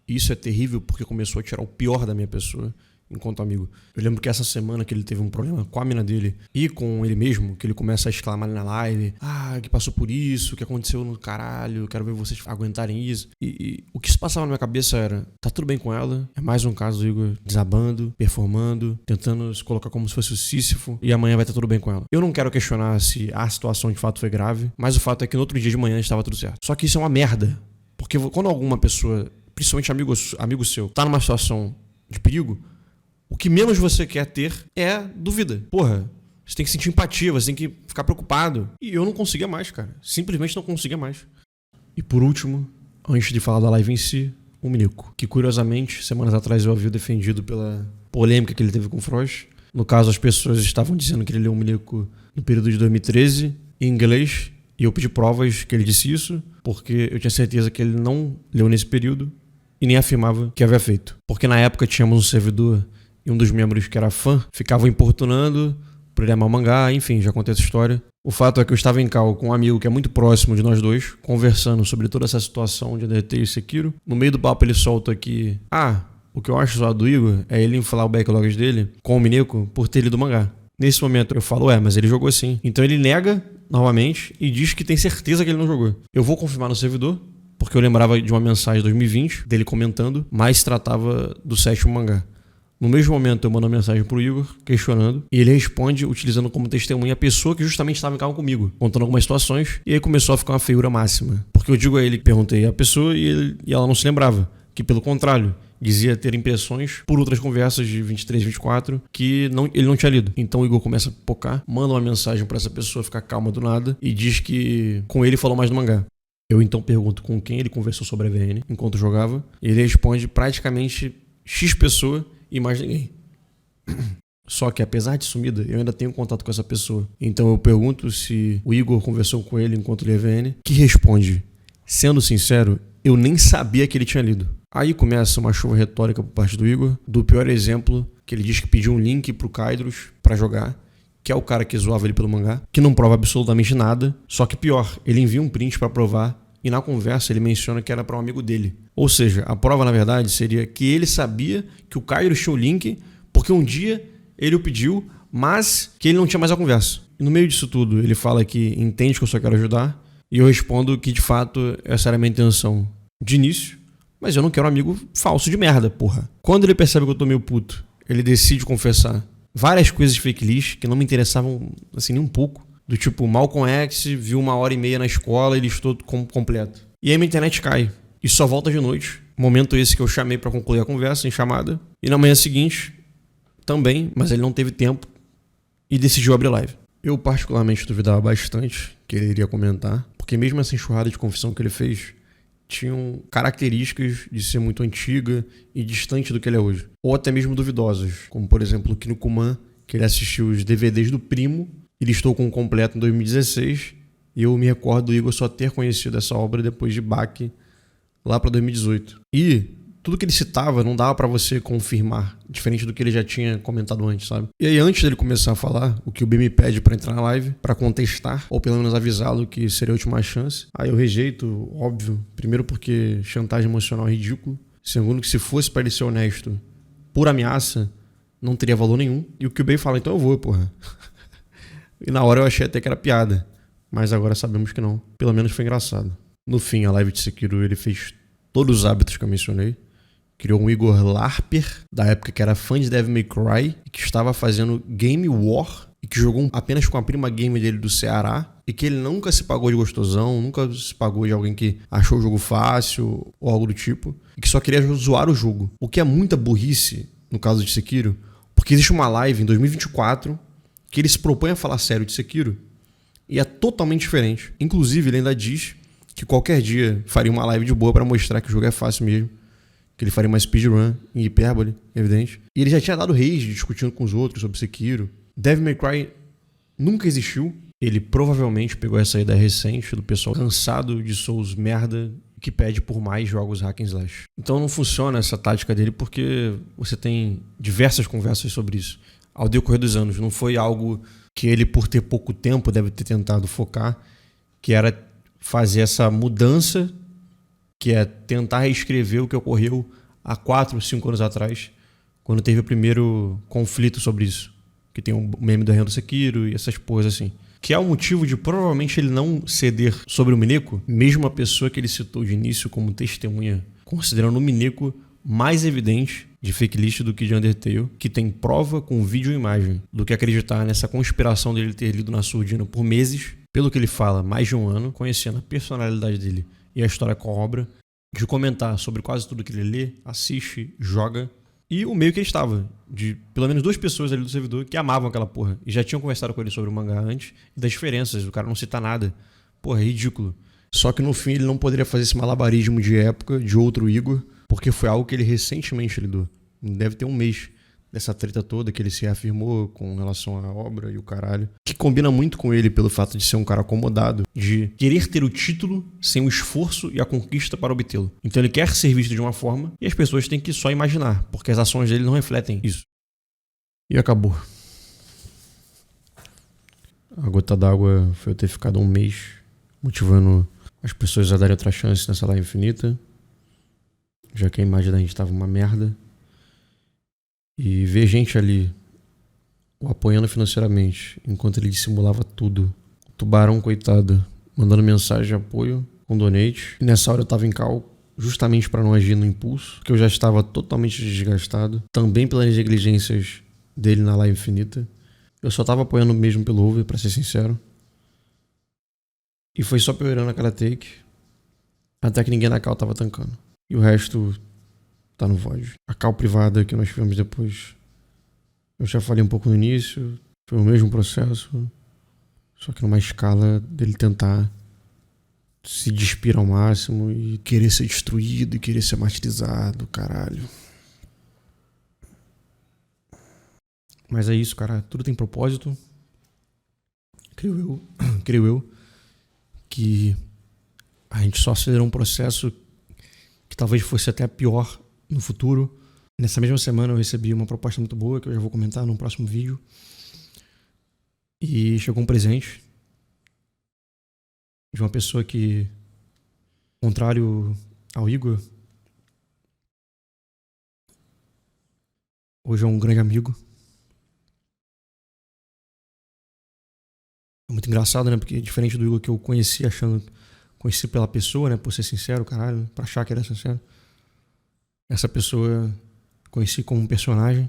Isso é terrível porque começou a tirar o pior da minha pessoa. enquanto amigo. Eu lembro que essa semana que ele teve um problema com a mina dele e com ele mesmo, que ele começa a exclamar na live, que passou por isso, que aconteceu no caralho, quero ver vocês aguentarem isso. E o que se passava na minha cabeça era, tá tudo bem com ela, é mais um caso do Igor desabando, performando, tentando se colocar como se fosse o Sísifo, e amanhã vai estar tudo bem com ela. Eu não quero questionar se a situação de fato foi grave, mas o fato é que no outro dia de manhã estava tudo certo. Só que isso é uma merda, porque quando alguma pessoa, principalmente amigo seu, tá numa situação de perigo, o que menos você quer ter é dúvida. Porra, você tem que sentir empatia, você tem que ficar preocupado. E eu não conseguia mais, cara. Simplesmente não conseguia mais. E por último, antes de falar da live em si, o Minico, que curiosamente, semanas atrás eu havia defendido pela polêmica que ele teve com o Frost. No caso, as pessoas estavam dizendo que ele leu o Minico no período de 2013, em inglês, e eu pedi provas que ele disse isso, porque eu tinha certeza que ele não leu nesse período e nem afirmava que havia feito. Porque na época tínhamos um servidor e um dos membros que era fã ficava importunando por ele amar o mangá, enfim, já contei essa história. O fato é que eu estava em call com um amigo que é muito próximo de nós dois, conversando sobre toda essa situação de Undertale e Sekiro. No meio do papo ele solta que, o que eu acho zoado do Igor é ele inflar o backlogs dele com o Mineko por ter lido o mangá. Nesse momento eu falo, mas ele jogou sim. Então ele nega novamente e diz que tem certeza que ele não jogou. Eu vou confirmar no servidor, porque eu lembrava de uma mensagem de 2020 dele comentando, mas tratava do 7º mangá. No mesmo momento eu mando uma mensagem pro Igor, questionando, e ele responde utilizando como testemunha a pessoa que justamente estava em carro comigo, contando algumas situações, e aí começou a ficar uma feiura máxima. Porque eu digo a ele que perguntei a pessoa e ela não se lembrava, que pelo contrário, dizia ter impressões por outras conversas de 23, 24, que ele não tinha lido. Então o Igor começa a pocar, manda uma mensagem pra essa pessoa ficar calma do nada, e diz que com ele falou mais do mangá. Eu então pergunto com quem ele conversou sobre a VN enquanto jogava, e ele responde praticamente X pessoa e mais ninguém. Só que apesar de sumida, eu ainda tenho contato com essa pessoa. Então eu pergunto se o Igor conversou com ele enquanto lia VN, que responde, sendo sincero, eu nem sabia que ele tinha lido. Aí começa uma chuva retórica por parte do Igor, do pior exemplo, que ele diz que pediu um link pro Kairos pra jogar, que é o cara que zoava ele pelo mangá, que não prova absolutamente nada, só que pior, ele envia um print pra provar, e na conversa ele menciona que era para um amigo dele. Ou seja, a prova na verdade seria que ele sabia que o Kairos tinha o link, porque um dia ele o pediu, mas que ele não tinha mais a conversa. E no meio disso tudo ele fala que entende que eu só quero ajudar, e eu respondo que de fato essa era a minha intenção de início, mas eu não quero um amigo falso de merda, porra. Quando ele percebe que eu tô meio puto, ele decide confessar várias coisas de fake list que não me interessavam assim nem um pouco. Do tipo, Malcolm X viu 1h30 na escola e listou como completo. E aí minha internet cai. E só volta de noite. Momento esse que eu chamei pra concluir a conversa em chamada. E na manhã seguinte, também, mas ele não teve tempo e decidiu abrir live. Eu particularmente duvidava bastante que ele iria comentar, porque mesmo essa enxurrada de confissão que ele fez tinham características de ser muito antiga e distante do que ele é hoje. Ou até mesmo duvidosas, como por exemplo o Kinnikuman, que ele assistiu os DVDs do primo e listou com o completo em 2016, e eu me recordo do Igor só ter conhecido essa obra depois de Baki, lá para 2018. E tudo que ele citava não dava para você confirmar, diferente do que ele já tinha comentado antes, sabe? E aí antes dele começar a falar, o que o B me pede para entrar na live, para contestar, ou pelo menos avisá-lo que seria a última chance, aí eu rejeito, óbvio, primeiro porque chantagem emocional é ridículo, segundo que se fosse para ele ser honesto, por ameaça, não teria valor nenhum, e o que o B fala, então eu vou, porra. E na hora eu achei até que era piada, mas agora sabemos que não. Pelo menos foi engraçado. No fim, a live de Sekiro, ele fez todos os hábitos que eu mencionei. Criou um Igor Larper, da época que era fã de Devil May Cry, e que estava fazendo Game War, e que jogou apenas com a prima game dele do Ceará, e que ele nunca se pagou de gostosão, nunca se pagou de alguém que achou o jogo fácil, ou algo do tipo, e que só queria zoar o jogo. O que é muita burrice, no caso de Sekiro, porque existe uma live em 2024... que ele se propõe a falar sério de Sekiro e é totalmente diferente. Inclusive, ele ainda diz que qualquer dia faria uma live de boa pra mostrar que o jogo é fácil mesmo, que ele faria uma speedrun em hipérbole, evidente. E ele já tinha dado rage discutindo com os outros sobre Sekiro. Devil May Cry nunca existiu. Ele provavelmente pegou essa ideia recente do pessoal cansado de Souls merda que pede por mais jogos hack and slash. Então não funciona essa tática dele porque você tem diversas conversas sobre isso. Ao decorrer dos anos, não foi algo que ele, por ter pouco tempo, deve ter tentado focar, que era fazer essa mudança, que é tentar reescrever o que ocorreu há 4 ou 5 anos atrás, quando teve o primeiro conflito sobre isso. Que tem o meme do Rendo Sekiro e essas porras assim. Que é o motivo de provavelmente ele não ceder sobre o Mineko, mesmo a pessoa que ele citou de início como testemunha, considerando o Mineko mais evidente de fake list do que de Undertale, que tem prova com vídeo e imagem, do que acreditar nessa conspiração dele ter lido na surdina por meses, pelo que ele fala, mais de um ano, conhecendo a personalidade dele e a história com a obra, de comentar sobre quase tudo que ele lê, assiste, joga, e o meio que ele estava, de pelo menos 2 pessoas ali do servidor que amavam aquela porra, e já tinham conversado com ele sobre o mangá antes, e das diferenças, o cara não citar nada. Porra, é ridículo. Só que no fim ele não poderia fazer esse malabarismo de época de outro Igor, porque foi algo que ele recentemente lidou. Deve ter um mês dessa treta toda que ele se reafirmou com relação à obra e o caralho. Que combina muito com ele pelo fato de ser um cara acomodado, de querer ter o título sem o esforço e a conquista para obtê-lo. Então ele quer ser visto de uma forma e as pessoas têm que só imaginar, porque as ações dele não refletem isso. E acabou. A gota d'água foi eu ter ficado um mês motivando as pessoas a darem outra chance nessa live infinita, já que a imagem da gente estava uma merda. E ver gente ali o apoiando financeiramente enquanto ele dissimulava tudo. O Tubarão, coitado, mandando mensagem de apoio com donate. E nessa hora eu tava em cal, justamente para não agir no impulso, porque eu já estava totalmente desgastado. Também pelas negligências dele na live infinita. Eu só tava apoiando mesmo pelo over, pra ser sincero. E foi só piorando aquela take, até que ninguém na cal tava tancando. E o resto tá no VOD. A cal privada que nós tivemos depois, eu já falei um pouco no início, foi o mesmo processo, só que numa escala dele tentar se despir ao máximo e querer ser destruído e querer ser martirizado, caralho. Mas é isso, cara, tudo tem propósito. Creio eu que a gente só acelerou um processo que talvez fosse até pior no futuro. Nessa mesma semana eu recebi uma proposta muito boa, que eu já vou comentar no próximo vídeo. E chegou um presente de uma pessoa que, contrário ao Igor, hoje é um grande amigo. É muito engraçado, né? Porque diferente do Igor que eu conheci conheci pela pessoa, né? Por ser sincero, caralho, pra achar que era sincero. Essa pessoa conheci como um personagem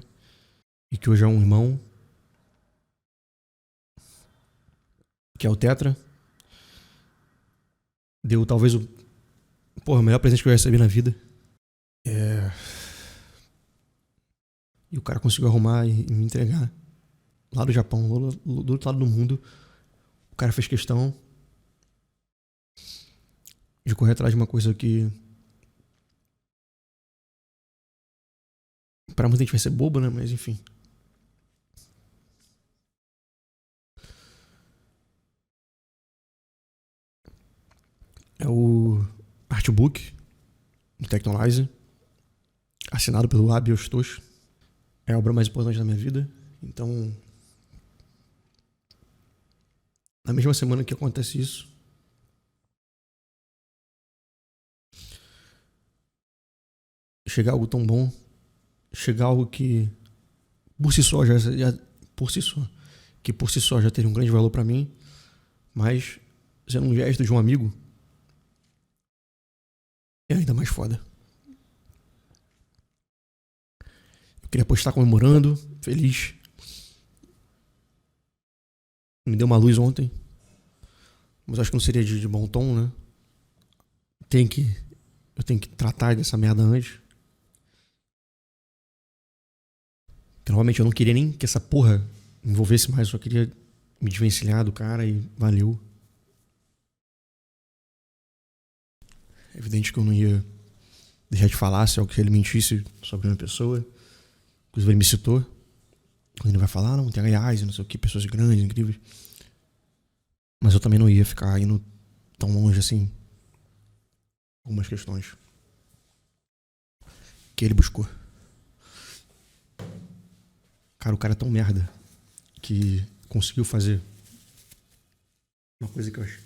e que hoje é um irmão, que é o Tetra. Deu talvez o melhor presente que eu recebi na vida. E o cara conseguiu arrumar e me entregar lá do Japão, do outro lado do mundo. O cara fez questão de correr atrás de uma coisa que pra muita gente vai ser bobo, né? Mas enfim. É o artbook do Tecnolize, assinado pelo Abi Ostoshi. É a obra mais importante da minha vida. Então, na mesma semana que acontece isso, chegar algo tão bom, chegar algo que por si só já teria um grande valor pra mim, mas sendo um gesto de um amigo, é ainda mais foda. Eu queria postar comemorando, feliz. Me deu uma luz ontem, mas acho que não seria de bom tom, né? Eu tenho que tratar dessa merda antes. Normalmente eu não queria nem que essa porra me envolvesse mais, eu só queria me desvencilhar do cara e valeu. É evidente que eu não ia deixar de falar se ele mentisse sobre uma pessoa. Inclusive ele me citou. Quando ele vai falar, não, tem reais, não sei o que, pessoas grandes, incríveis. Mas eu também não ia ficar indo tão longe assim. Algumas questões que ele buscou. Cara, o cara é tão merda que conseguiu fazer uma coisa que eu acho.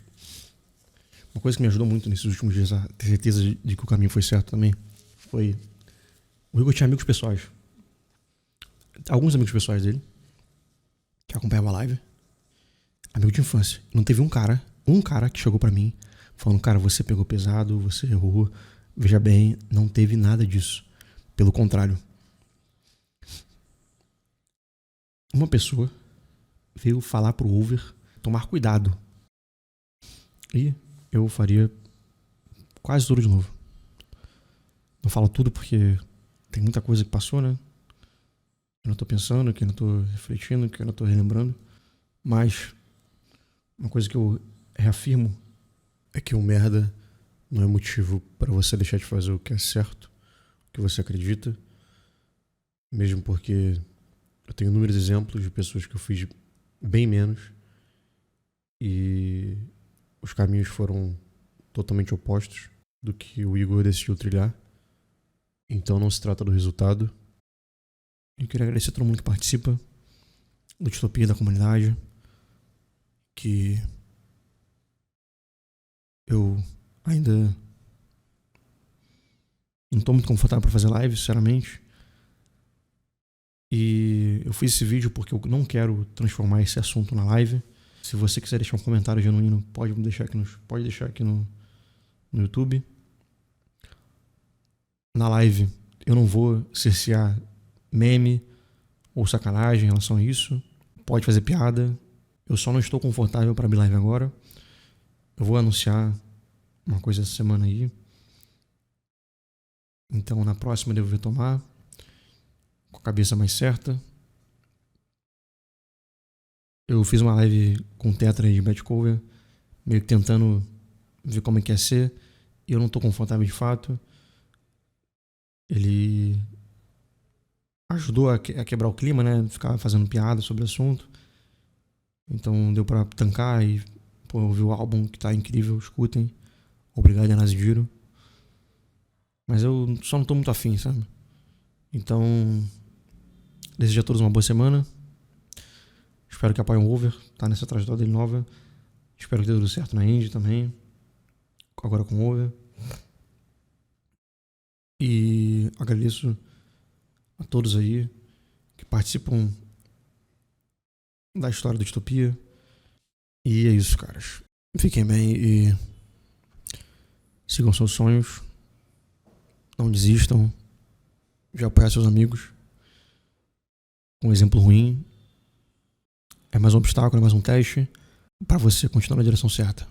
Uma coisa que me ajudou muito nesses últimos dias a ter certeza de que o caminho foi certo também foi. O Igor tinha amigos pessoais. alguns amigos pessoais dele que acompanhavam a live, amigo de infância. Não teve um cara que chegou pra mim falando, cara, você pegou pesado, você errou, veja bem, não teve nada disso. Pelo contrário. Uma pessoa veio falar pro Over tomar cuidado. E eu faria quase tudo de novo. Não falo tudo porque tem muita coisa que passou, né? Que eu não tô pensando, que eu não tô refletindo, que eu não tô relembrando. Mas uma coisa que eu reafirmo é que o merda não é motivo para você deixar de fazer o que é certo, o que você acredita. Mesmo porque eu tenho inúmeros exemplos de pessoas que eu fiz bem menos e os caminhos foram totalmente opostos do que o Igor decidiu trilhar. Então não se trata do resultado. Eu queria agradecer a todo mundo que participa do Distopia, da comunidade, que eu ainda não estou muito confortável para fazer live, sinceramente. E eu fiz esse vídeo porque eu não quero transformar esse assunto na live. Se você quiser deixar um comentário genuíno, pode deixar aqui no YouTube. Na live eu não vou cercear meme ou sacanagem em relação a isso. Pode fazer piada. Eu só não estou confortável para abrir live agora. Eu vou anunciar uma coisa essa semana aí. Então na próxima eu devo retomar com a cabeça mais certa. Eu fiz uma live com o Tetra de Bad Cover, meio que tentando ver como é que ia ser. E eu não estou confortável de fato. Ele ajudou a quebrar o clima, né? Ficar fazendo piada sobre o assunto. Então deu pra tancar e ouvir o álbum que tá incrível, escutem. Obrigado, Anasdiro. Mas eu só não tô muito afim, sabe? Então, desejo a todos uma boa semana. Espero que apoiem o Over, tá nessa trajetória dele nova. Espero que dê tudo certo na Indie também. Agora com o Over. E agradeço a todos aí que participam da história do Distopia. E é isso, caras. Fiquem bem e sigam seus sonhos. Não desistam de apoiar seus amigos. Um exemplo ruim é mais um obstáculo, é mais um teste para você continuar na direção certa.